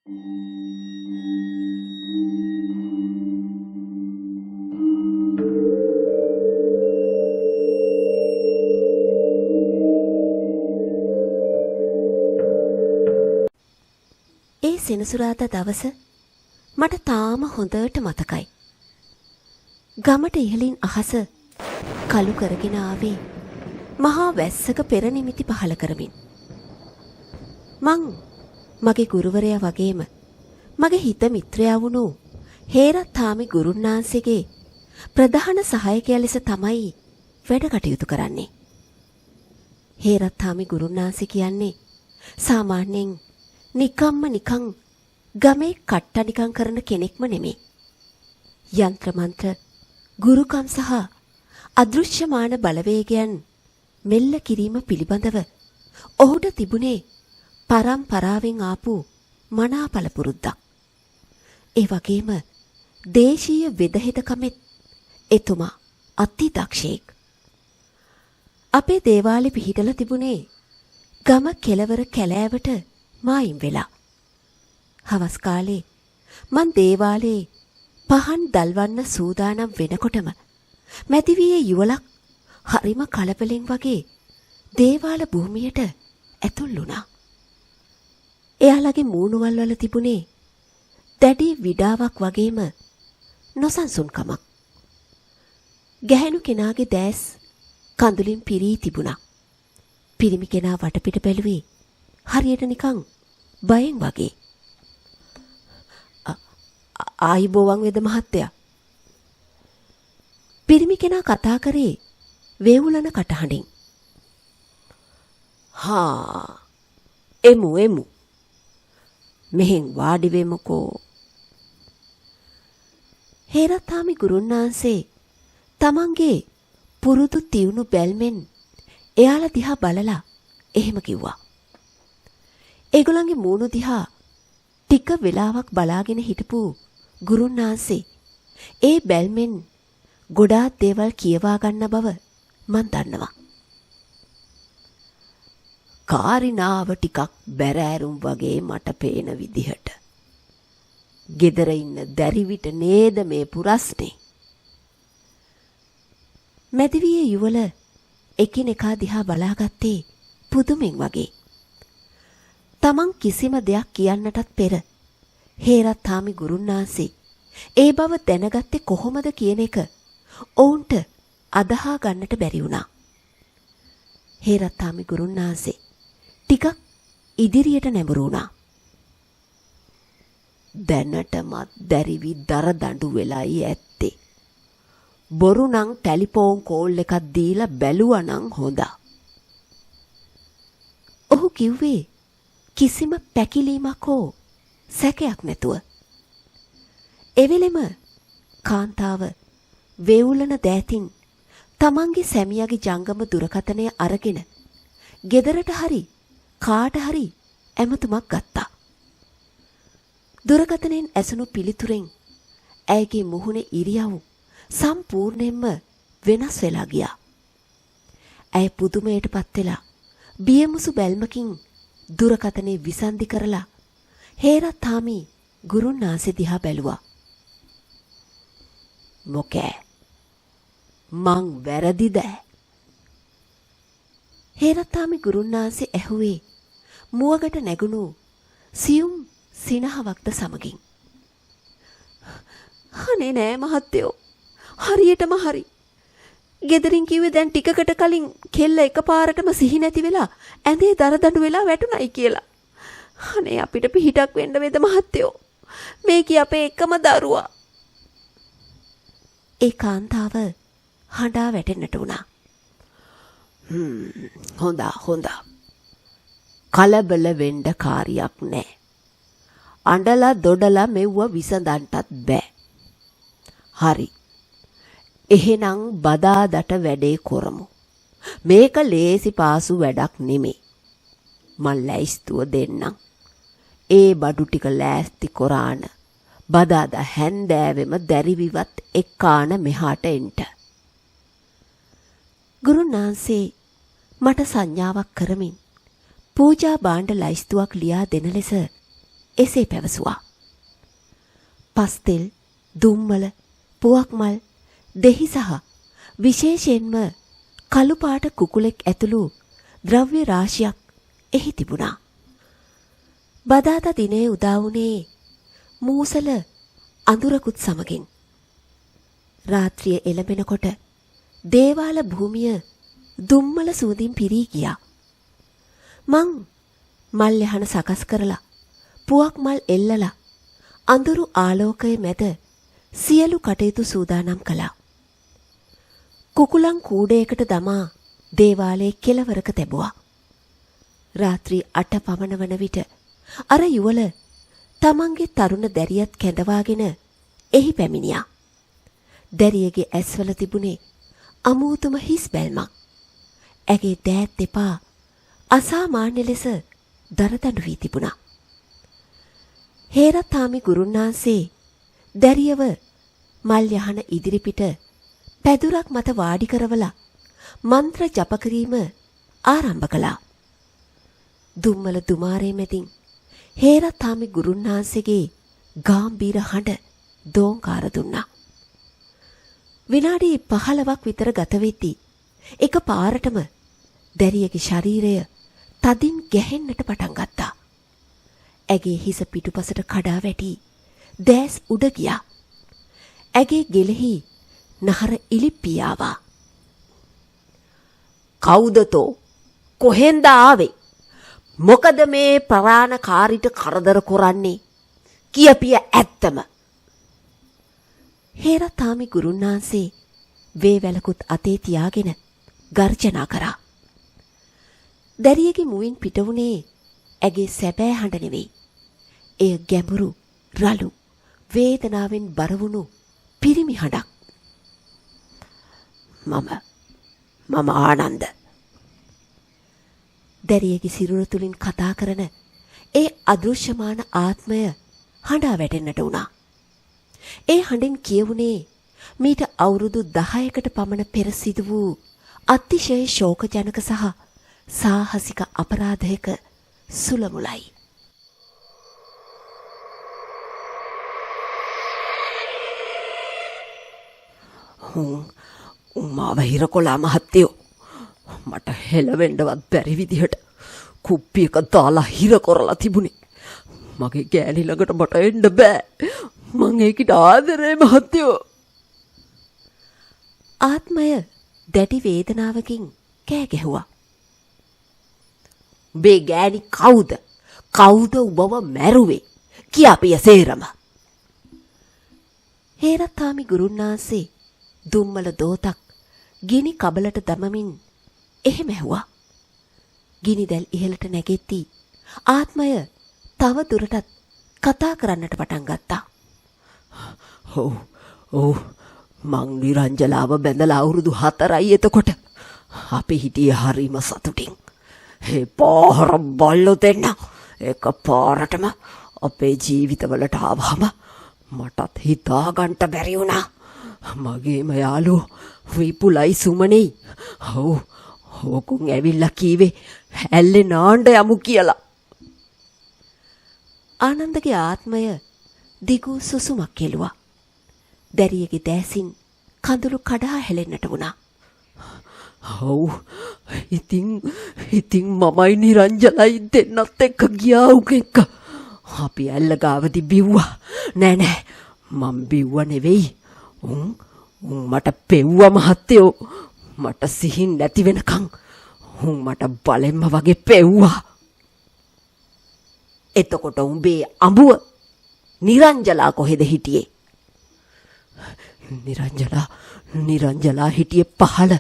ඒ සෙනසුරාදා දවස මට තාම හොඳට මතකයි. ගමට ඉහළින් අහස කළු කරගෙන ආවේ මහා වැස්සක පෙර නිමිති පහල කරමින්. මං මගේ ගුරුවරයා වගේම මගේ හිත මිත්‍රයා වුණු හේරත් හාමි ගුරුන්නාන්සේගේ ප්‍රධාන සහායකයා ලෙස තමයි වැඩ කටයුතු කරන්නේ. හේරත් හාමි ගුරුන්නාන්සේ කියන්නේ සාමාන්‍යයෙන් නිකන් ගමේ කට්ටනිකම් කරන කෙනෙක්ම නෙමේ. යන්ත්‍ර මන්ත්‍ර ගුරුකම් සහ අදෘශ්‍යමාන බලවේගයන් මෙල්ල කිරීම පිළිබඳව ඔහුට තිබුණේ පරම්පරාවෙන් ආපු මනාපල පුරුද්දක්. ඒ වගේම දේශීය වෙදහෙදකමෙත් එතුමා අති දක්ෂයෙක්. අපේ දේවාලේ පිහිටලා තිබුණේ ගම කෙළවර කැලෑවට මායිම් වෙලා. හවස් කාලේ මං දේවාලේ පහන් දල්වන්න සූදානම් වෙනකොටම මැදිවියේ යුවලක් හරිම කලබලෙන් වගේ දේවාල භූමියට ඇතුල් වුණා. එයාලගේ මූණුවල් වල තිබුණේ දැඩි විඩාවක් වගේම නොසන්සුන්කමක්. ගැහැණු කෙනාගේ දැස් කඳුලින් පිරී තිබුණා. පිරිමි කෙනා වටපිට බැලුවේ හරියට නිකන් බයෙන් වගේ. ආයිබෝවන් වෙද මහත්තයා. පිරිමි කෙනා කතා කරේ වේවුලන කටහඬින්. හා එමු මෙහෙන් වාඩි වෙමුකෝ. හේරත්හාමි ගුරුන්නාන්සේ තමන්ගේ පුරුදු තියුණු බැල්මෙන් එයාලා දිහා බලලා එහෙම කිව්වා. ඒගොල්ලන්ගේ මූණු දිහා ටික වෙලාවක් බලාගෙන හිටපු ගුරුන්නාන්සේ ඒ බැල්මෙන් ගොඩාක් දේවල් කියවා ගන්න බව මන් දන්නවා. කාරිනාව ටිකක් බැරෑරුම් වගේ මට පේන විදිහට. ගෙදර ඉන්න දැරිවිට නේද මේ පුරස්නේ. මැදිවියේ යුවල එකිනෙකා දිහා බලාගත්තේ පුදුමෙන් වගේ. තමන් කිසිම දෙයක් කියන්නටත් පෙර හේරත්හාමි ගුරුන්නාන්සේ ඒ බව දැනගත්තේ කොහොමද කියන එක ඔවුන්ට අදහා ගන්නට බැරි වුණා. හේරත්හාමි ගුරුන්නාන්සේ ටිකක් ඉදිරියට නැඹුරු වුණා. දැනටමත් දැරිවි දර දඬු වෙලයි ඇත්තේ. බොරු නම් ටෙලිෆෝන් කෝල් එකක් දීලා බැලුවා නම් හොඳා. ඔහු කිව්වේ කිසිම පැකිලීමක් හෝ සැකයක් නැතුව. එවෙලෙම කාන්තාව වේවුලන දෑතින් තමන්ගේ සැමියාගේ ජංගම දුරකථනය අරගෙන ගෙදරට හරි කාට හරි ඇමතුමක් ගත්තා. දුරකථනයෙන් ඇසුණු පිළිතුරෙන් ඇයගේ මුහුණේ ඉරියව් සම්පූර්ණයෙන්ම වෙනස් වෙලා ගියා. ඇය පුදුමයටපත් වෙලා බියමුසු බැල්මකින් දුරකථනේ විසන්ධි කරලා හේරත්හාමි ගුරුන්නාන්සේ දිහා බැලුවා. මොකෑ මං වැරදිද? හේරත්හාමි ගුරුන්නාන්සේ ඇහුවේ මුවගට නැගුණු සියුම් සිනහවක්ද සමගින්. අනේ නෑ මහත්තයෝ, හරියටම හරි. ගෙදරින් කිව්වේ දැන් ටිකකට කලින් කෙල්ල එකපාරටම සිහි නැති වෙලා ඇඳේ දරදඬු වෙලා වැටුණයි කියලා. අනේ අපිට පිහිටක් වෙන්න වේද මහත්තයෝ. මේ කි අපේ එකම දරුවා. ඒ කාන්තාව හඬා වැටෙන්නට වුණා. හොඳා. කලබල වෙන්න කාර්යයක් නෑ. අඬලා දොඩලා මෙව්ව විසඳන්නටත් බෑ. හරි. එහෙනම් බදාදට වැඩේ කරමු. මේක ලේසි පාසු වැඩක් නෙමේ. මං ලැයිස්තුව දෙන්නම්. ඒ බඩු ටික ලෑස්ති කොරාන බදාදා හැන්දෑවෙම දැරිවිවත් එක්කාන මෙහාට එන්ට. ගුරුන්නාන්සේ මට සංඥාවක් කරමින් පූජා භාණ්ඩ ලැයිස්තුවක් ලියා දෙන ලෙස එසේ පැවසුවා. පස්තෙල්, දුම්මල, පුවක්මල්, දෙහි සහ විශේෂයෙන්ම කළු පාට කුකුලෙක් ඇතුළු ද්‍රව්‍ය රාශියක් එහි තිබුණා. බදාදා දිනේ උදා වුණේ මූසල අඳුරකුත් සමගින්. රාත්‍රිය එළඹෙනකොට දේවාල භූමිය දුම්මල සුවඳින් පිරී ගියා. මං මල් යහන සකස් කරලා පුවක් මල් එල්ලලා අඳුරු ආලෝකයේ මැද සියලු කටයුතු සූදානම් කළා. කුකුලන් කූඩයකට දමා දේවාලයේ කෙළවරක තැබුවා. රාත්‍රී 8 පමණ වන විට අර යුවල තමන්ගේ තරුණ දැරියත් කැඳවාගෙන එහි පැමිණියා. දැරියගේ ඇස්වල තිබුණේ අමූතුම හිස් බැල්මක්. ඇගේ දෑත් දෙපා අසාමාන්‍ය ලෙස දරදඬු වී තිබුණා. හේරතාමි ගුරුන්නාන්සේ දැරියව මල් යහන ඉදිරිපිට පැදුරක් මත වාඩි කරවලා මන්ත්‍ර ජප කිරීම ආරම්භ කළා. දුම්මල දුමාරේ මැදින් හේරතාමි ගුරුන්නාන්සේගේ ගාම්භීර හඬ දෝංකාර දුන්නා. විනාඩි 15ක් විතර ගත වෙද්දී එක පාරටම දැරියගේ ශරීරය තදින් ගැහෙන්නට පටන් ගත්තා. ඇගේ හිස පිටුපසට කඩා වැටි දැස් උඩ ගියා. ඇගේ ගෙලෙහි නහර ඉලිප්පී ආවා. කවුදතෝ? කොහෙන්ද ආවේ? මොකද මේ ප්‍රාණකාරීට කරදර කරන්නේ? කියපිය ඇත්තම. හේරතාමි ගුරුන්නාන්සේ වේවැලකුත් අතේ තියාගෙන ගර්ජනා කරා. දැරියගේ මුවින් පිටවුණේ ඇගේ සැබෑ හඬ නෙවෙයි. එය ගැඹුරු, රළු, වේදනාවෙන් බරවුණු පිරිමි හඬක්. මම ආනන්ද. දැරියගේ සිරුර තුලින් කතා කරන ඒ අදෘශ්‍යමාන ආත්මය හඬා වැටෙන්නට වුණා. ඒ හඬෙන් කියවුණේ මීට අවුරුදු 10කට පමණ පෙර සිදු වූ අතිශය ශෝකජනක සහ සාහසික අපරාධයක සුළමුලයි. මාව හිරකොලා මහත්තයෝ, මට හෙලවෙන්නවත් බැරි විදිහට කුප්පියක දාලා හිර කරලා තිබුණේ. මගේ ගෑණි ළඟට මට එන්න බෑ. මං ඒකිට ආදරේ මහත්තයෝ. ආත්මය දැඩි වේදනාවකින් කෑ ගැහුවා. උඹේ ගෑණි කවුද? කවුද උඹව මැරුවේ? කියාපිය සේරම. හේරතාමි ගුරුන්නාන්සේ දුම්මල දෝතක් ගිනි කබලට දමමින් එහෙම ඇහුවා. ගිනි දැල් ඉහළට නැගෙද්දී ආත්මය තව දුරටත් කතා කරන්නට පටන් ගත්තා. ඔව් මං නිරංජලාව බැඳලා අවුරුදු 4යි එතකොට. අපි හිටියේ හරිම සතුටින්. ඒ පාර බල්ලෝ දෙන්න එක පාරටම අපේ ජීවිතවලට ආවම මටත් හිතා ගන්න බැරි වුණා. මගේම යාළුවෝ විපුලයි සුමනේ ඕකුන් ඇවිල්ලා කීවේ ඇල්ලේ නාන්න යමු කියලා. ආනන්දගේ ආත්මය දිගු සුසුමක් කෙළුවා. දැරියගේ දැසින් කඳුළු කඩා හැලෙන්නට වුණා. ඔව් ඉතින් මමයි නිරංජලයි දෙන්නත් එක්ක ගියා උගෙක්ක. අපි ඇල්ල ගාවදී බිව්වා. නෑ මම බිව්වා නෙවෙයි. උන් මට පෙව්වා මහත්තයෝ. මට සිහින් නැති වෙනකන් උන් මට බලෙන්ම වගේ පෙව්වා. එතකොට උඹේ අඹුව නිරංජලා කොහෙද හිටියේ? නිරංජලා හිටියේ පහළ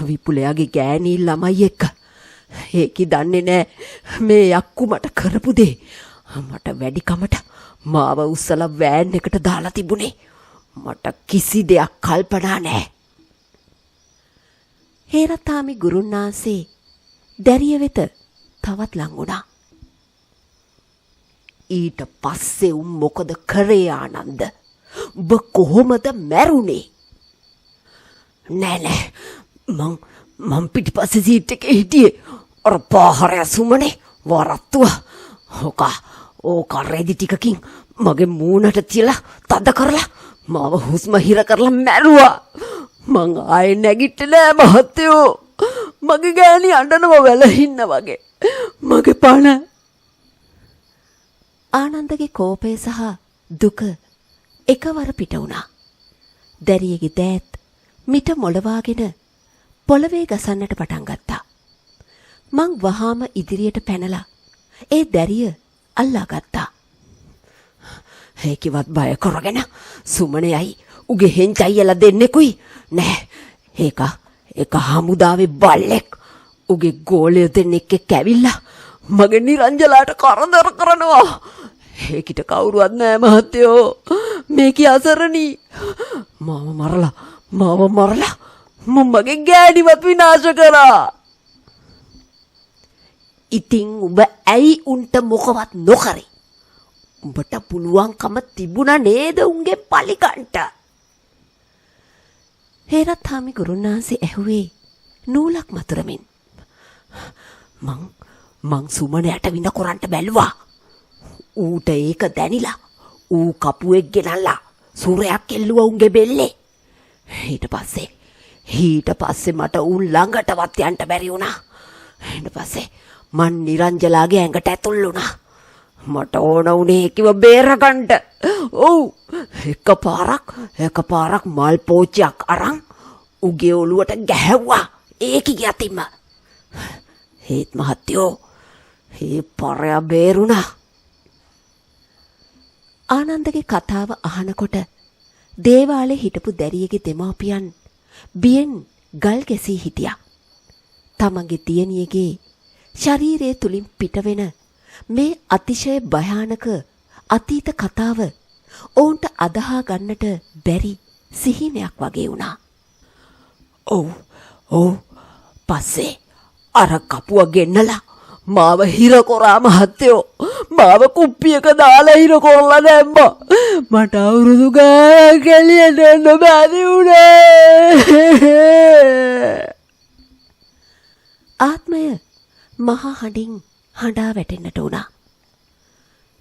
විපුලයාගේ ගෑණී ළමයි එක්ක. ඒකි දන්නේ නෑ මේ යක්කු මට කරපු දේ. මට වැඩිකමට මාව උස්සලා වෑන් එකට දාලා තිබුණේ. මට කිසි දෙයක් කල්පනා නෑ. හේරතාමි ගුරුන්නාන්සේ දැරිය වෙත තවත් ලං වුණා. ඊට පස්සේ උන් මොකද කරේ ආනන්ද? ඔබ කොහොමද මැරුණේ? නෑ මං පිටිපස්සේ සීට් එකේ හිටියේ. අර පාහරය සුමනේ වරත්තුව. ඕ කරේදි ටිකකින් මගේ මූණට තියලා තද කරලා මාව හුස්ම හිර කරලා මැරුවා. මං ආයේ නැගිටින්නේ නෑ මහත්තයෝ. මගේ ගෑණි අඬනව වැළහින්න වගේ. මගේ පණ. ආනන්දගේ කෝපය සහ දුක එකවර පිට වුණා. දැරියගේ දෑත් මිට මොළවාගෙන පොළවේ ගසන්නට පටන් ගත්තා. මං වහාම ඉදිරියට පැනලා ඒ දැරිය අල්ලා ගත්තා. ඒකිවත් බය කරගෙන සුමනයයි උගේ හෙන්චයියලා දෙන්නෙකුයි නෑ. ඒක හමුදාවේ බල්ලෙක්. උගේ ගෝලය දෙන්නෙක් එක්ක ඇවිල්ලා මගේ නිරංජලාට කරදර කරනවා. ඒකිට කවුරුවත් නෑ මහත්තයෝ. මේකී අසරණී. මාව මරලා මගේ ගෑණිවත් විනාශ කරා. ඉතින් උඹ ඇයි උන්ට මොකවත් නොකරේ? උඹට පුළුවන්කම තිබුණා නේද උන්ගේ පලිකන්ට? හේරත්හාමි ගුරුන්නාන්සේ ඇහුවේ නූලක් මතුරමින්. මං සුමනයට වින කොරන්ට බැලුවා. ඌට ඒක දැනිලා ඌ කපුවෙක් ගෙනල්ලා සූරයක් එල්ලුවා උන්ගේ බෙල්ලේ. ඊට පස්සේ මට ඌ ළඟටවත් යන්න බැරි වුණා. ඊට පස්සේ මං නිරංජලාගේ ඇඟට ඇතුල් වුණා. මට ඕන උනේ කිව බේරගන්න. ඔව් එකපාරක් මල් පෝච්චියක් අරන් උගේ ඔළුවට ගැහැව්වා. ඒකී යතිම. හේත් මහත්තයෝ ඒ පරයා බේරුණා. ආනන්දගේ කතාව අහනකොට දේවාලේ හිටපු දැරියගේ දෙමාපියන් බියෙන් ගල් ගැසී හිටියා. තමන්ගේ දියණියගේ ශරීරය තුලින් පිටවෙන මේ අතිශය භයානක අතීත කතාව ඔවුන්ට අදහා ගන්නට බැරි සිහිනයක් වගේ වුණා. ඔව් පස්සේ අර කපුව ගෙන්නලා මාව හිර කරා මහත්තයෝ. මාව කුප්පියක දාලා හිර කරලා දැම්මා. මට අවුරුදු ගානක් එළියට එන්න බැරි වුණේ. ආත්මය මහා හඬින් හඬා වැටෙන්නට වුණා.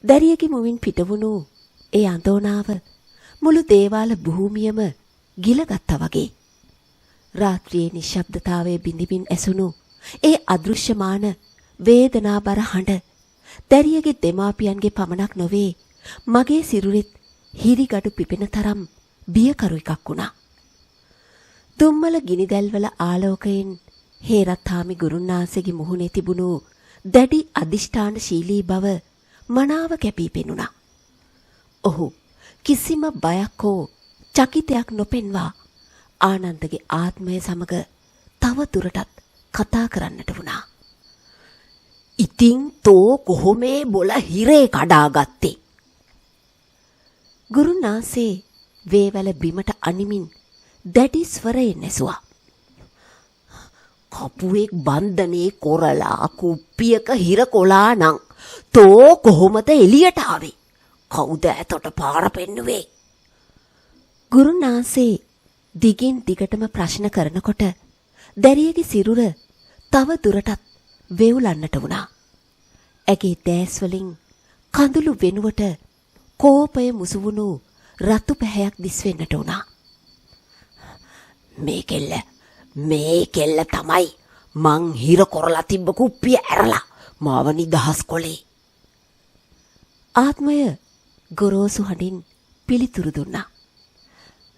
දැරියගේ මුවින් පිටවුණු ඒ අඳෝනාව මුළු දේවාල භූමියම ගිලගත්තා වගේ. රාත්‍රියේ නිශ්ශබ්දතාවයේ බිඳිමින් ඇසුණු ඒ අදෘශ්‍යමාන වේදනාබර හඬ දැරියගේ දෙමාපියන්ගේ පමණක් නොවේ මගේ සිරුරෙත් හිරිගඩු පිපෙන තරම් බියකරු එකක් වුණා. දුම්මල ගිනිදැල්වල ආලෝකයෙන් හේරත්හාමි ගුරුන්නාන්සේගේ මුහුණේ තිබුණු දැඩි අදිෂ්ඨානශීලී බව මනාව කැපී පෙනුණා. ඔහු කිසිම බයක් හෝ චකිතයක් නොපෙන්වා ආනන්දගේ ආත්මය සමග තව දුරටත් කතා කරන්නට වුණා. ඉතින් තෝ කොහොමේ බොල හිරේ කඩාගත්තේ? ගුරුන්නාන්සේ වේවැල බිමට අනිමින් දැඩි ස්වරයෙන් ඇසුවා. කපුවෙක් බන්ධනේ කොරලා කුප්පියක හිර කොලා නම් තෝ කොහොමද එළියට ආවේ? කවුද ඇතොට පාර පෙන්නුවේ? ගුරුන්නාන්සේ දිගින් දිගටම ප්‍රශ්න කරනකොට දැරියගේ සිරුර තව දුරටත් වේවුලන්නට වුණා. ඇගේ දැස් වලින් කඳුළු වෙනුවට කෝපය මුසුවුණු රතු පැහැයක් දිස්වෙන්නට වුණා. මේ කෙල්ල තමයි මං හිර කරලා තිබ්බ කුප්පිය ඇරලා මාව නිදහස් කොලේ. ආත්මය ගොරෝසු හඬින් පිළිතුරු දුන්නා.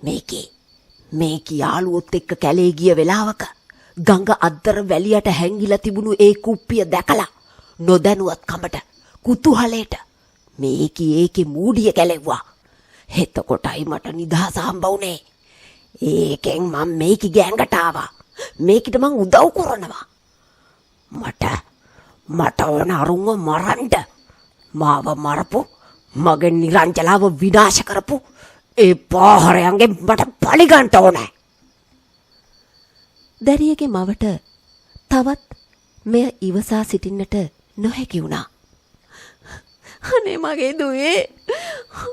මේකේ යාළුවොත් එක්ක කැලේ ගිය වෙලාවක ගඟ අද්දර වැලියට හැංගිලා තිබුණු ඒ කුප්පිය දැකලා නොදැනුවත් කමට කුතුහලයට ඒකේ මූඩිය කැලෙව්වා. එතකොටයි මට නිදහස හම්බ වුණේ. ඒකෙන් මම මේකේ ගෑඟට ආවා. මේකිට මං උදව් කරනවා. මට ඕන අරුන්ව මරන්න. මාව මරපු මගේ නිරංජලාව විනාශ කරපු ඒ පාහරයන්ගේ මට පලිගන්න ඕනේ. දැරියගේ මවට තවත් මෙය ඉවසා සිටින්නට නොහැකි වුණා. අනේ මගේ දුවේ,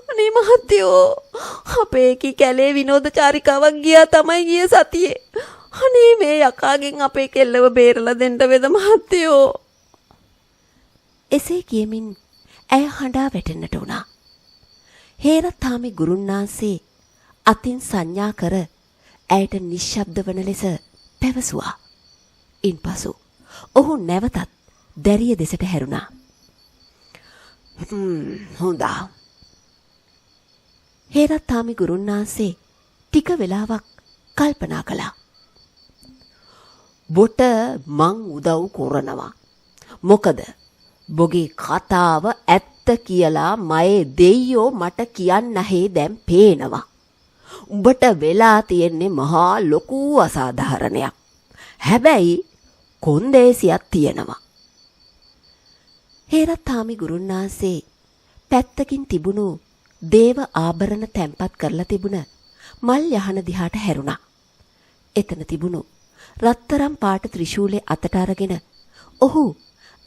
අනේ මහත්තයෝ, අපේ කී කැලේ විනෝදචාරිකාවක් ගියා තමයි ගිය සතියේ. අනේ මේ යකාගෙන් අපේ කෙල්ලව බේරලා දෙන්න වේද මහත්තයෝ. එසේ කියමින් ඇය හඬා වැටෙන්නට වුණා. හේරත්හාමි ගුරුන්නාන්සේ අතින් සංඥා කර ඇයට නිශ්ශබ්ද වන ලෙස පැවසුවා. ඉන්පසු ඔහු නැවතත් දැරිය දෙසට හැරුණා. හොඳා. හේරත්හාමි ගුරුන්නාන්සේ ටික වෙලාවක් කල්පනා කළා. බොට මං උදව් කරනවා. මොකද බොගේ කතාව ඇත්ත කියලා මයේ දෙයියෝ මට කියන්නහේ දැන් පේනවා. උඹට වෙලා තියෙන්නේ මහා ලොකු අසාධාරණයක්. හැබැයි කොන්දේසියක් තියෙනවා. හේරත්හාමි ගුරුන්නාන්සේ පැත්තකින් තිබුණු දේව ආභරණ තැන්පත් කරලා තිබුණ මල් යහන දිහාට හැරුණා. එතන තිබුණු රත්තරම් පාට ත්‍රිශූලේ අතට අරගෙන ඔහු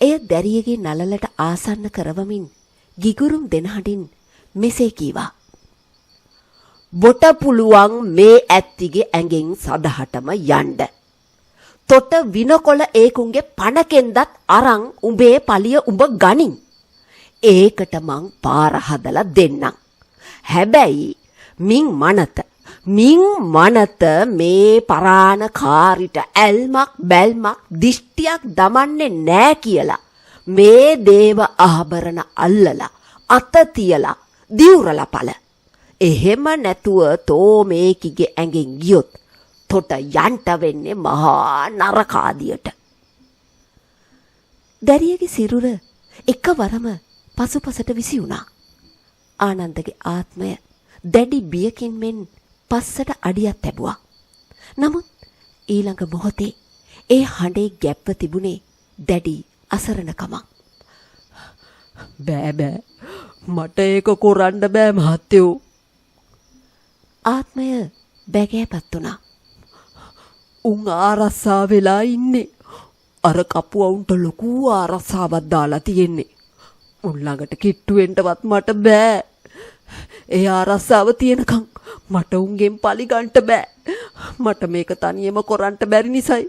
එය දැරියගේ නළලට ආසන්න කරවමින් ගිගුරුම් දෙන හඬින් මෙසේ කීවා. බොට පුළුවන් මේ ඇත්තිගේ ඇඟෙන් සදහටම යන්න. තොට විනකොළ ඒකුන්ගේ පණකෙන්දත් අරන් උඹේ පලිය උඹ ගනින්. ඒකට මං පාර හදලා දෙන්නම්. හැබැයි මින් මනත මේ පරාණ කාරිට ඇල්මක් බැල්මක් දිෂ්ටියක් දමන්නේ නෑ කියලා මේ දේව ආභරණ අල්ලලා අත තියලා දිවුරලා පළ. එහෙම නැතුව තෝ මේකිගේ ඇඟෙන් ගියොත් තොට යන්ට වෙන්නේ මහා නරකාදියට. දැරියගේ සිරුර එකවරම පසුපසට විසි වුණා. ආනන්දගේ ආත්මය දැඩි බියකින් මෙන් පස්සට අඩියක් තැබුවා. නමුත් ඊළඟ මොහොතේ ඒ හඬේ ගැප්ව තිබුණේ දැඩි අසරණකමක්. බෑ මට ඒක කරන්න බෑ මහත්තයෝ. ආත්මය බැගෑපත් වුණා. උන් ආරස්සා වෙලා ඉන්නේ. අර කපුවුන්ට ලොකු ආරස්සාවක් දාලා තියෙන්නේ. උන් ළඟට කිට්ටු වෙන්නවත් මට බෑ. ඒ ආරස්සාව තියෙනකන් මට උන්ගෙන් පලි ගන්නට බෑ. මට මේක තනියම කරන්න බැරි නිසායි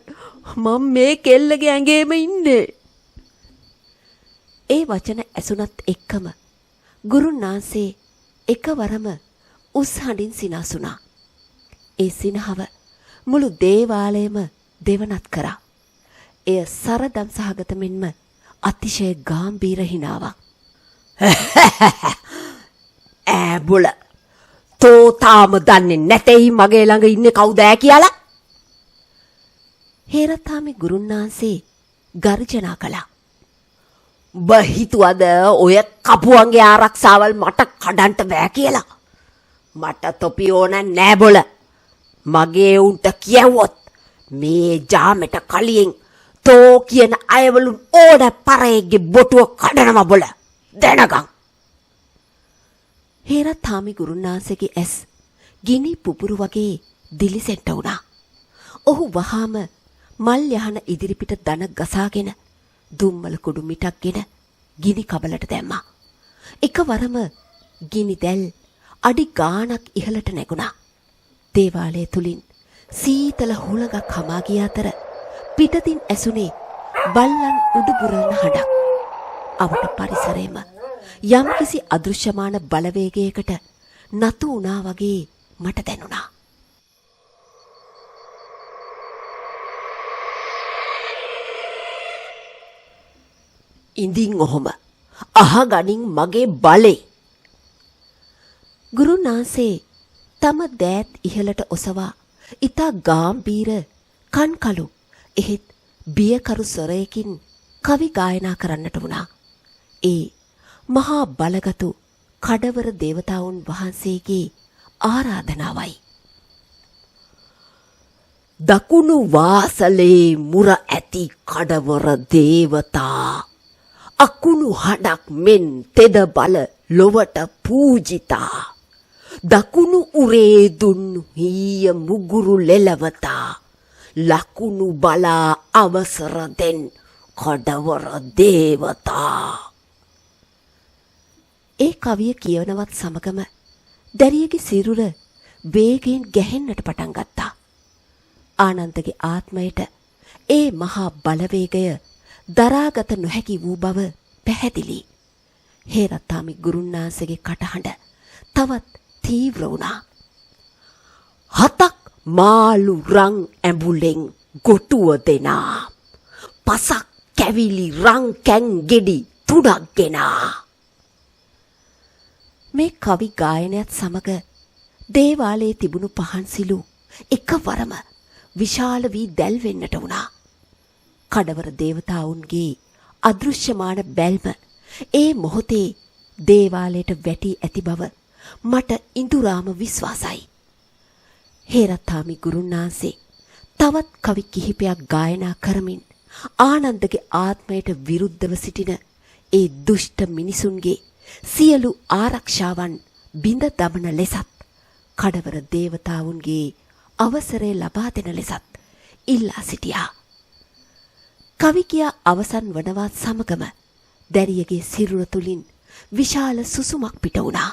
මම මේ කෙල්ලගේ ඇඟේම ඉන්නේ. ඒ වචන ඇසුණත් එක්කම ගුරුන්නාන්සේ එකවරම උස් හඬින් සිනාසුණා. ඒ සිනහව මුළු දේවාලයම දෙවනත් කරා. එය සරදම් සහගත මෙන්ම අතිශය ගාම්භීර හිනාවක්. ඈබුල තෝ තාම දන්නේ නැතෙයි මගේ ළඟ ඉන්නේ කවුද කියලා? හේරත්හාමි ගුරුන්නාන්සේ ගර්ජනා කළා. උඹ හිතුවද ඔය කපුවන්ගේ ආරක්ෂාවල් මට කඩන්ට බෑ කියලා? මට තොපි ඕන නෑ බොල. මගේ උන්ට කියවුවොත් මේ ජාමෙට කලියෙන් තෝ කියන අයවලුන් ඕන පරේගේ බොටුව කඩනවා බොල. දැනගන්. හේරත්හාමි ගුරුන්නාන්සේගේ ඇස් ගිනි පුපුරු වගේ දිලිසෙන්ට වුණා. ඔහු වහාම මල් යහන ඉදිරිපිට දන ගසාගෙන දුම්මල කුඩු මිටක්ගෙන ගිනි කබලට දැම්මා. එකවරම ගිනි දැල් අඩි ගාණක් ඉහළට නැගුණා. දේවාලය තුලින් සීතල හුලඟක් හමා ගිය අතර පිටතින් ඇසුනේ බල්ලන් උඩුබුරන හඬක්. අවට පරිසරයේම යම්කිසි අදෘශ්‍යමාන බලවේගයකට නතු වුණා වගේ මට දැනුණා. ඉඳින් ඔහොම අහගනින් මගේ බලේ. ගුරුනාන්සේ තම දෑත් ඉහළට ඔසවා ඉතා ගාම්භීර කන්කලු එහෙත් බියකරු ස්වරයකින් කවි ගායනා කරන්නට වුණා. ඒ මහා බලගතු කඩවර දේවතාවුන් වහන්සේගේ ආරාධනාවයි. දකුණු වාසලේ මුර ඇති කඩවර දේවතා අකුණු හඬක් මෙන් තෙද බල ලොවට පූජිතා දකුණු උරේ දුන්නු හීය මුගුරු ලෙලවතා ලකුණු බලා අවසර දෙන් කඩවර දේවතා. ඒ කවිය කියවනවත් සමගම දැරියගේ සිරුර වේගයෙන් ගැහෙන්නට පටන් ගත්තා. ආනන්දගේ ආත්මයට ඒ මහා බලවේගය දරාගත නොහැකි වූ බව පැහැදිලි. හේරත්තාමි ගුරුන්නාන්සේගේ කටහඬ තවත් තීව්‍ර වුණා. 7ක් මාළු රං ඇඹුලෙන් ගොටුව දෙනා. 5ක් කැවිලි රං කැන් ගෙඩි 3ක් ගෙනා. මේ කවි ගායනයත් සමග දේවාලයේ තිබුණු පහන්සිලු එකවරම විශාල වී දැල්වෙන්නට වුණා. කඩවර දේවතාවුන්ගේ අදෘශ්‍යමාන බැල්ම ඒ මොහොතේ දේවාලයට වැටි ඇති බව මට ඉඳුරාම විශ්වාසයි. හේරත්තාමි ගුරුන්නාන්සේ තවත් කවි කිහිපයක් ගායනා කරමින් ආනන්දගේ ආත්මයට විරුද්ධව සිටින ඒ දුෂ්ට මිනිසුන්ගේ සියලු ආරක්ෂාවන් බිඳ දමන ලෙසත් කඩවර දේවතාවුන්ගේ අවසරය ලබා දෙන ලෙසත් ඉල්ලා සිටියා. කවි කියා අවසන් වනවත් සමගම දැරියගේ සිරුර තුලින් විශාල සුසුමක් පිට වුණා.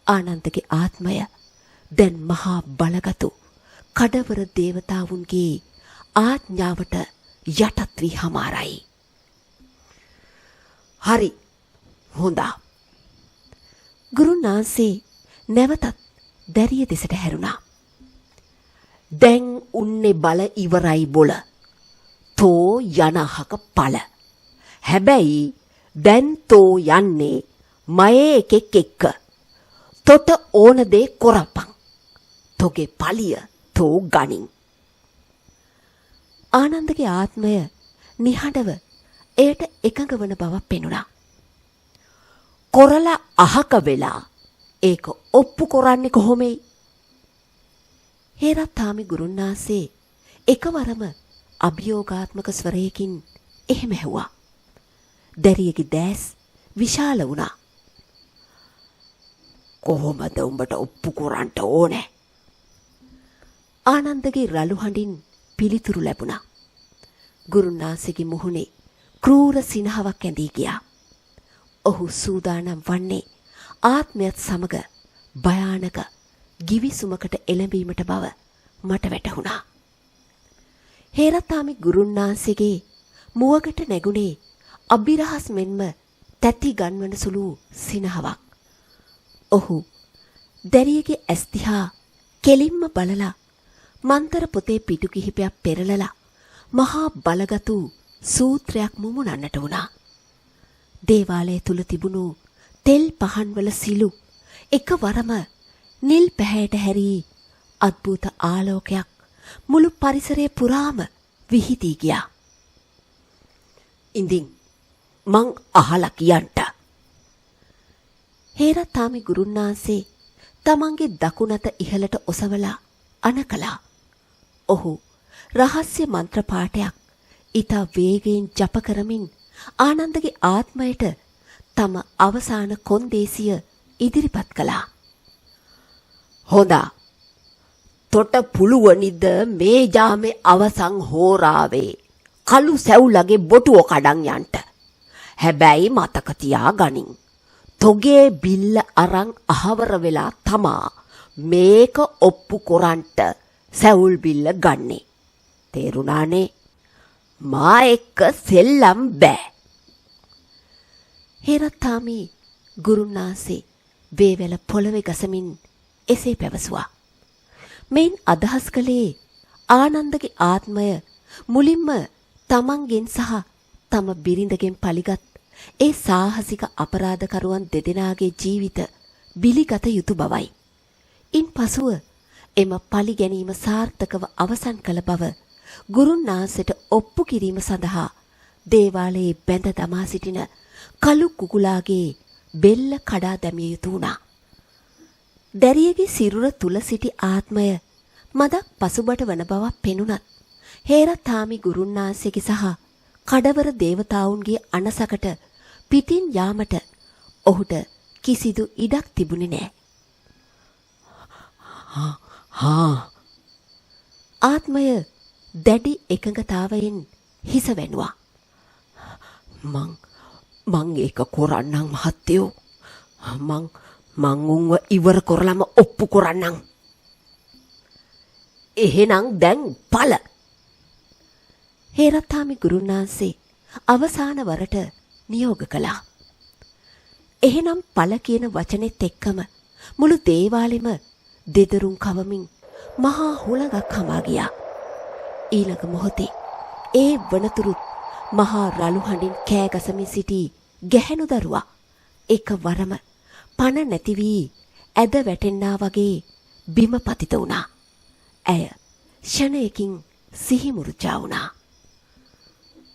ආනන්දගේ ආත්මය දැන් මහා බලගතු කඩවර දේවතාවුන්ගේ ආඥාවට යටත් වී හමාරයි. හරි හොඳා. ගුරුනාන්සේ නැවතත් දැරිය දෙසට හැරුණා. දැන් උන්නේ බල ඉවරයි බොල. තෝ යනහක පල. හැබැයි දැන් තෝ යන්නේ මයේ එකෙක් එක්ක. තොට ඕන දේ කොරපන්. තොගේ පලිය තෝ ගනින්. ආනන්දගේ ආත්මය නිහඬව එයට එකඟ වන බවක් පෙනුණා. කොරලා අහක වෙලා ඒක ඔප්පු කරන්නේ කොහොමයි? හේරත්තාමි ගුරුන්නාන්සේ එකවරම අභියෝගාත්මක ස්වරයකින් එහෙම ඇහුවා. දැරියගේ දැස් විශාල වුණා. කොහොමද උඹට ඔප්පු කරන්න ඕනේ? ආනන්දගේ රළු හඬින් පිළිතුරු ලැබුණා. ගුරුන්නාන්සේගේ මුහුණේ ක්‍රූර සිනහවක් ඇඳී ගියා. ඔහු සූදානම් වන්නේ ආත්මයත් සමග භයානක ගිවිසුමකට එළඹීමට බව මට වැටහුණා. හේරත්තාමි ගුරුන්නාන්සේගේ මුවගට නැගුණේ අභිරහස් මෙන්ම තැති ගන්වන සුළු සිනහවක්. ඔහු දැරියගේ ඇස් දිහා කෙලින්ම බලලා මන්තර පොතේ පිටු කිහිපයක් පෙරලලා මහා බලගතු සූත්‍රයක් මුමුණන්නට වුණා. දේවාලය තුල තිබුණු තෙල් පහන්වල සිලු එකවරම නිල් පැහැයට හැරී අද්භූත ආලෝකයක් මුළු පරිසරය පුරාම විහිදී ගියා. ඉඳින් මං අහලා කියන්ට. හේරත්තාමි ගුරුන්නාන්සේ තමන්ගේ දකුණත ඉහළට ඔසවලා අනකලා. ඔහු රහස්‍ය මන්ත්‍ර පාඨයක් ඊතා වේගයෙන් ජප කරමින් ආනන්දගේ ආත්මයට තම අවසාන කොන්දේසිය ඉදිරිපත් කළා. හොඳා. තොට පුළුවනිද මේ ජාමේ අවසන් හෝරාවේ කළු සැවුලගේ බොටුව කඩන් යන්ට. හැබැයි මතක තියා ගනින්. තොගේ බිල්ල අරන් අහවර වෙලා තමා මේක ඔප්පු කොරන්ට සැවුල් බිල්ල ගන්නේ. තේරුණානේ? මා එක්ක සෙල්ලම් බෑ. හේරත්තාමි ගුරුන්නාන්සේ වේවැල පොළවේ ගසමින් එසේ පැවසුවා. මෙයින් අදහස් කළේ ආනන්දගේ ආත්මය මුලින්ම තමන්ගෙන් සහ තම බිරිඳගෙන් පලිගත් ඒ සාහසික අපරාධකරුවන් දෙදෙනාගේ ජීවිත බිලිගත යුතු බවයි. ඉන් පසුව එම පලි ගැනීම සාර්ථකව අවසන් කළ බව ගුරුන්නාන්සේට ඔප්පු කිරීම සඳහා දේවාලයේ බැඳ දමා සිටින කළු කුකුලාගේ බෙල්ල කඩා දැමිය යුතු වුණා. දැරියගේ සිරුර තුල සිටි ආත්මය මදක් පසුබට වන බවක් පෙනුනත් හේරත්තාමි ගුරුන්නාන්සේගේ සහ කඩවර දේවතාවුන්ගේ අනසකට පිටින් යාමට ඔහුට කිසිදු ඉඩක් තිබුණේ නැහැ. ආත්මය දැඩි එකඟතාවයෙන් හිස වැනුවා. මං ඒක කරන්නම් මහත්තයෝ. මං උන්ව ඉවර කරලම ඔප්පු කරන්නම්. එහෙනම් දැන් පල. හේරත්තාමි ගුරුන්නාන්සේ අවසාන වරට නියෝග කළා. එහෙනම් පළ කියන වචනේත් එක්කම මුළු දේවාලෙම දෙදරුම් කවමින් මහා හුලඟක් හමා ගියා. ඊළඟ මොහොතේ ඒ වනතුරුත් මහා රළු හඬින් කෑගසමින් සිටි ගැහැණු දරුවා එකවරම පණ නැති වී ඇද වැටෙන්නා වගේ බිම පතිත වුණා. ඇය ෂණයකින් සිහිමුරුචා වුණා.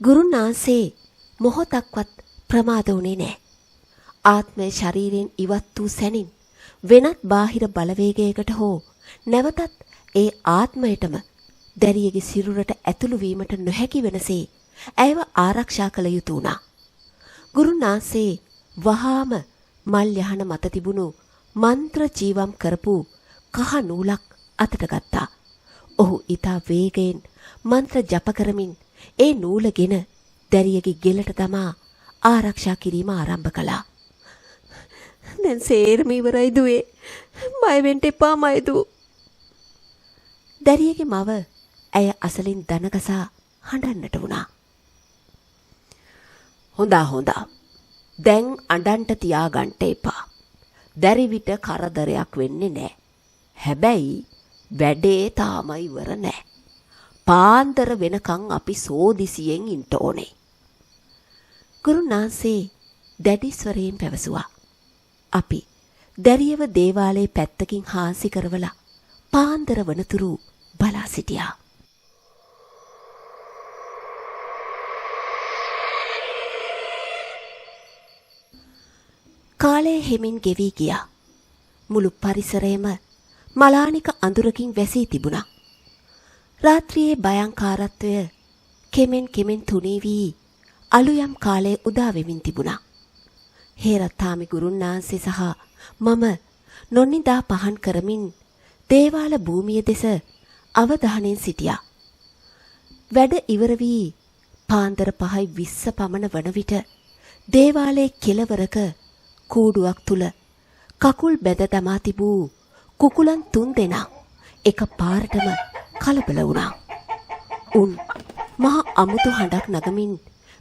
ගුරුන් වහන්සේ මොහොතක්වත් ප්‍රමාද වුණේ නැහැ. ආත්මය ශරීරයෙන් ඉවත් වූ සැනින් වෙනත් බාහිර බලවේගයකට හෝ නැවතත් ඒ ආත්මයටම දැරියගේ සිරුරට ඇතුළු වීමට නොහැකි වෙනසේ ඇයව ආරක්ෂා කළ යුතු වුණා. ගුරුන් වහන්සේ වහාම මල් යහන මත තිබුණු මන්ත්‍ර ජීවම් කරපු කහ නූලක් අතට ගත්තා. ඔහු ඊතා වේගයෙන් මන්ත්‍ර ජප කරමින් ඒ නූලගෙන දැරියගේ ගෙලට තමා ආරක්ෂා කිරීම ආරම්භ කළා. දැන් සේරම ඉවරයි දුවේ. බය වෙන්න එපා මයිදු. දැරියගේ මව ඇය අසලින් දනගසා හඬන්නට වුණා. හොඳා. දැන් අඬන්ට තියාගන්න එපා. දැරි විට කරදරයක් වෙන්නේ නැහැ. හැබැයි වැඩේ තාම ඉවර නැහැ. පාන්දර වෙනකන් අපි සෝදිසියෙන් ඉන්න ඕනේ. ගුරුන් වහන්සේ දැඩි ස්වරයෙන් පැවසුවා. අපි දැරියව දේවාලයේ පැත්තකින් හාන්සි කරවලා පාන්දර වනතුරු බලා සිටියා. කාලය හෙමින් ගෙවී ගියා. මුළු පරිසරයම මලානික අඳුරකින් වැසී තිබුණා. රාත්‍රියේ භයංකාරත්වය කෙමෙන් තුනී වී අලුයම් කාලයේ උදා වෙමින් තිබුණා. හේරත්තාමි ගුරුන් වහන්සේ සහ මම නොනිදා පහන් කරමින් දේවාල භූමිය දෙස අවධානයෙන් සිටියා. වැඩ ඉවර වී පාන්දර 5:20 පමණ වන විට දේවාලයේ කෙළවරක කූඩුවක් තුල කකුල් බැඳ දමා තිබූ කුකුලන් 3 දෙනා එක පාරටම කලබල වුණා. උන් මහ අමුතු හඬක් නගමින්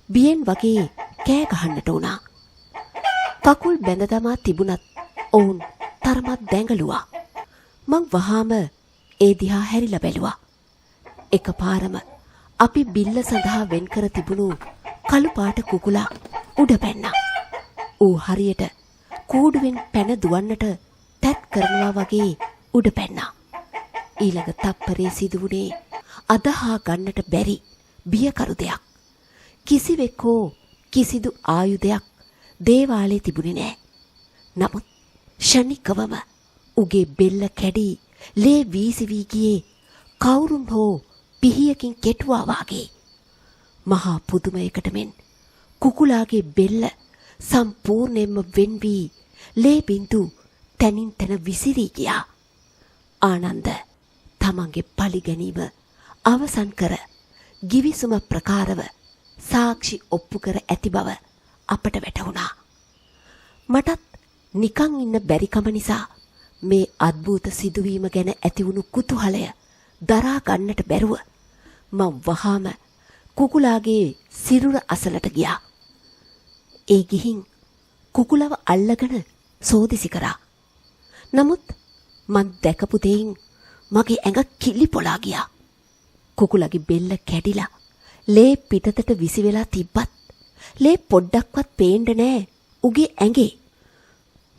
බියෙන් වගේ කෑ ගහන්නට වුණා. කකුල් බැඳ දමා තිබුණත් ඔවුන් තරමක් දැඟලුවා. මං වහාම ඒ දිහා හැරිලා බැලුවා. එකපාරම අපි බිල්ල සඳහා වෙන් කර තිබුණු කළු පාට කුකුලා උඩ පැන්නා. ඌ හරියට කූඩුවෙන් පැන දුවන්නට තැත් කරනවා වගේ උඩ පැන්නා. ඊළඟ තප්පරේ සිදු වුණේ අදහා ගන්නට බැරි බියකරු දෙයක්. කිසිවෙක් හෝ කිසිදු ආයුධයක් දේවාලයේ තිබුණේ නැහැ. නමුත් ෂණිකවම උගේ බෙල්ල කැඩී ලේ වීසි වී ගියේ කවුරුන් හෝ පිහියකින් කෙටුවා වාගේ. මහා පුදුමයකට මෙන් කුකුලාගේ බෙල්ල සම්පූර්ණයෙන්ම වෙන් වී ලේ බින්දු තනින් තන විසිරී ගියා. ආනන්ද තමන්ගේ පලි ගැනීම අවසන් කර ගිවිසුම ප්‍රකාරව සාක්ෂි ඔප්පු කර ඇති බව අපට වැටහුණා. මටත් නිකන් ඉන්න බැරිකම නිසා මේ අద్භූත සිදුවීම ගැන ඇතිවුණු කුතුහලය දරා ගන්නට බැරුව මම වහාම කුකුලාගේ සිරුර අසලට ගියා. ඒ ගිහින් කුකුලව අල්ලගෙන සෝදිසි කරා. නමුත් මං දැකපු දෙයින් මගේ ඇඟ කිලි පොලා ගියා. කුකුලගේ බෙල්ල කැඩිලා ලේ පිටතට විසි වෙලා තිබ්බත් ලේ පොඩ්ඩක්වත් පේන්නේ නැහැ උගේ ඇඟේ.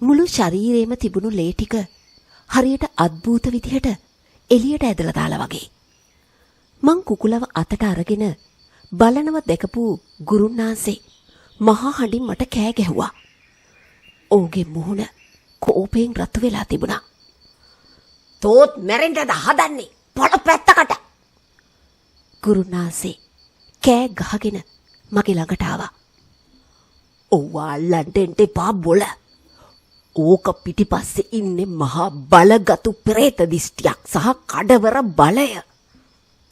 මුළු ශරීරේම තිබුණු ලේ ටික හරියට අద్භූත විදිහට එළියට ඇදලා දාලා වගේ. මං කුකුලව අතට අරගෙන බලනව දැකපු ගුරුන් වහන්සේ මහා හඬින් මට කෑ ගැහුවා. ඔහුගේ මුහුණ කෝපයෙන් රතු වෙලා තිබුණා. "තෝත් මැරෙන්නද හදන්නේ? පොළ පැත්තකට!" ගුරුන් වහන්සේ කෑ ගහගෙන මගේ ළඟට ආවා. "ඔව් අල්ලන්න එපා බොල. ඕක පිටිපස්සේ ඉන්නේ මහා බලගතු ප්‍රේත දිස්ත්‍යක් සහ කඩවර බලය.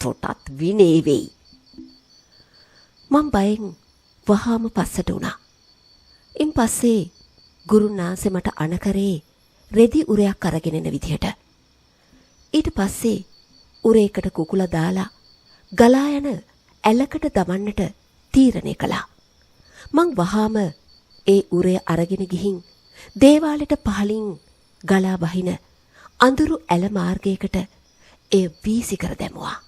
තොටත් විනේ වෙයි." මම බයෙන් වහාම පස්සට වුණා. ඉන් පස්සේ ගුරුන් වහන්සේ මට අනකරේ රෙදි උරයක් අරගෙන එන විදිහට. ඊට පස්සේ උරේකට කුකුල දාලා ගලා යන ඇලකට දමන්නට තීරණය කළා. මං වහාම ඒ උරය අරගෙන ගිහින් දේවාලෙට පහලින් ගලා බහින අඳුරු ඇල මාර්ගයකට එය වීසි කර දැමුවා.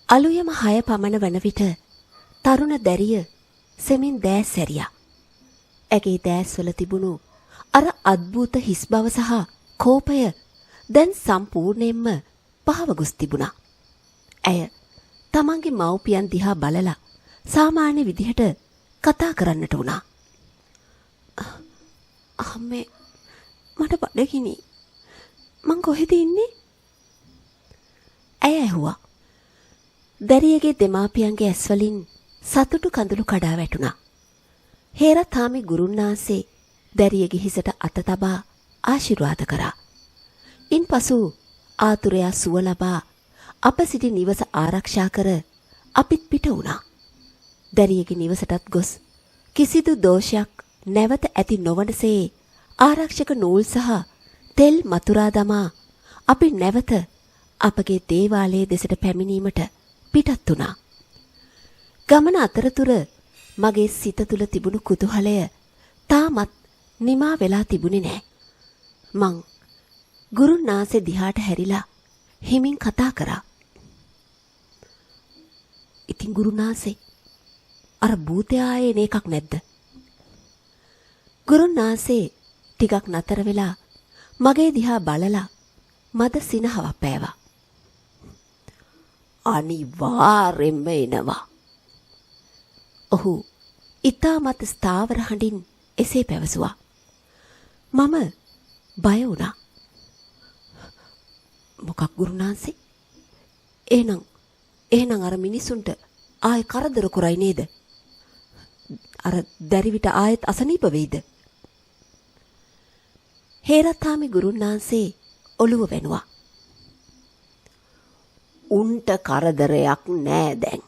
අලුයම 6 පමණ වන විට තරුණ දැරිය සෙමින් දෑස් සැරියා. ඇගේ දෑස්වල තිබුණු අර අද්භූත හිස් බව සහ කෝපය දැන් සම්පූර්ණයෙන්ම පහව ගොස් තිබුණා. ඇය තමන්ගේ මව්පියන් දිහා බලලා සාමාන්‍ය විදිහට කතා කරන්නට වුණා. අම්මේ මට බඩගිනි. මං කොහෙද ඉන්නේ? ඇය ඇහුවා. දැරියගේ දෙමාපියන්ගේ ඇස්වලින් සතුටු කඳුළු කඩා වැටුණා. හේරතාමි ගුරුන්නාන්සේ දැරියගේ හිසට අත තබා ආශිර්වාද කරා. ඉන්පසු ආතුරයා සුව ලබා අප සිටි නිවස ආරක්ෂා කර අපිත් පිට වුණා. දැරියගේ නිවසටත් ගොස් කිසිදු දෝෂයක් නැවත ඇති නොවනසේ ආරක්ෂක නූල් සහ තෙල් මතුරා දමා අපි නැවත අපගේ දේවාලයේ දෙසට පැමිණීමට පිටත් වුණා. ගමන අතරතුර මගේ සිත තුළ තිබුණු කුතුහලය තාමත් නිමා වෙලා තිබුණේ නෑ. මං ගුරුන්නාන්සේ දිහාට හැරිලා හිමින් කතා කරා. ඉතින් ගුරුන්නාන්සේ අර භූතයා එන එකක් නැද්ද? ගුරුන්නාන්සේ ටිකක් නතර වෙලා මගේ දිහා බලලා මද සිනහවක් පෑවා. අනිවාර්යෙන්ම එනවා. ඔහු ඉතාමත් ස්ථාවර හඬින් එසේ පැවසුවා. මම බය වුණා. මොකක් ගුරුනාන්සේ? එහෙනම් අර මිනිසුන්ට ආයෙ කරදර කරයි නේද? අර දැරිවිට ආයෙත් අසනීප වෙයිද? හේරතාමි ගුරුනාන්සේ ඔළුව වෙනුවා. උන්ට කරදරයක් නෑ දැන්.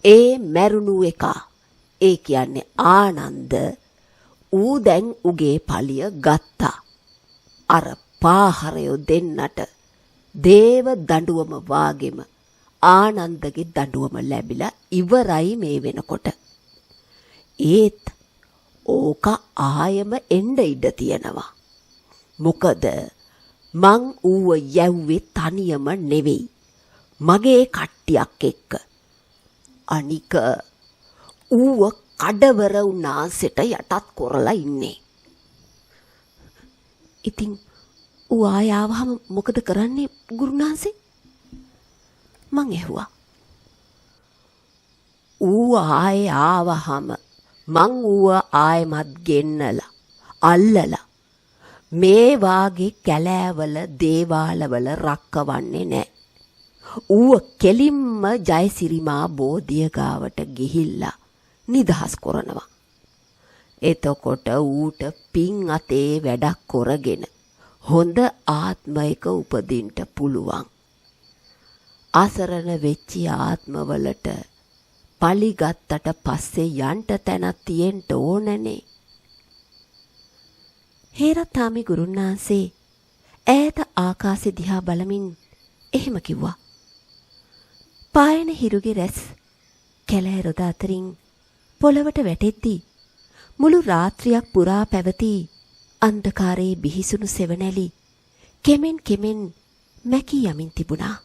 ඒ මැරුණු එකා. ඒ කියන්නේ ආනන්ද ඌ දැන් උගේ පලිය ගත්තා. අර පාහරයෝ දෙන්නට දේව දඬුවම වාගෙම ආනන්දගේ දඬුවම ලැබිලා ඉවරයි මේ වෙනකොට. ඒත් ඕක ආයම එන්න ඉඩ තියෙනවා. මොකද මං ඌව යැව්වේ තනියම නෙවෙයි. මගේ කට්ටියක් එක්ක. අනික ඌව කඩවර උන්නාන්සෙට යටත් කරලා ඉන්නේ. ඉතින් ඌ ආය ආවහම මොකද කරන්නේ ගුරුනාන්සේ? මං ඇහුවා. ඌ ආය ආවහම මං ඌව ආයමත් ගෙන්නලා අල්ලලා මේ වාගේ කැලෑවල දේවාලවල රක්කවන්නේ නෑ. ඌව කෙලින්ම ජයසිරිමා බෝධිය ගාවට ගිහිල්ලා නිදහස් කරනවා. එතකොට ඌට පින් අතේ වැඩක් කරගෙන හොඳ ආත්මයක උපදින්න පුළුවන්. අසරණ වෙච්චි ආත්මවලට පලි ගත්තට පස්සේ යන්ට තැනක් තියෙන්න ඕනනේ. හේරතාමි ගුරුන්නාන්සේ ඈත ආකාශය දිහා බලමින් එහෙම කිව්වා. පායන හිරුගේ රැස් කැලෑ රොද අතරින් පොළවට වැටෙද්දී මුළු රාත්‍රියක් පුරා පැවති අන්ධකාරයේ බිහිසුණු සෙවණැලි කෙමෙන් මැකී යමින් තිබුණා.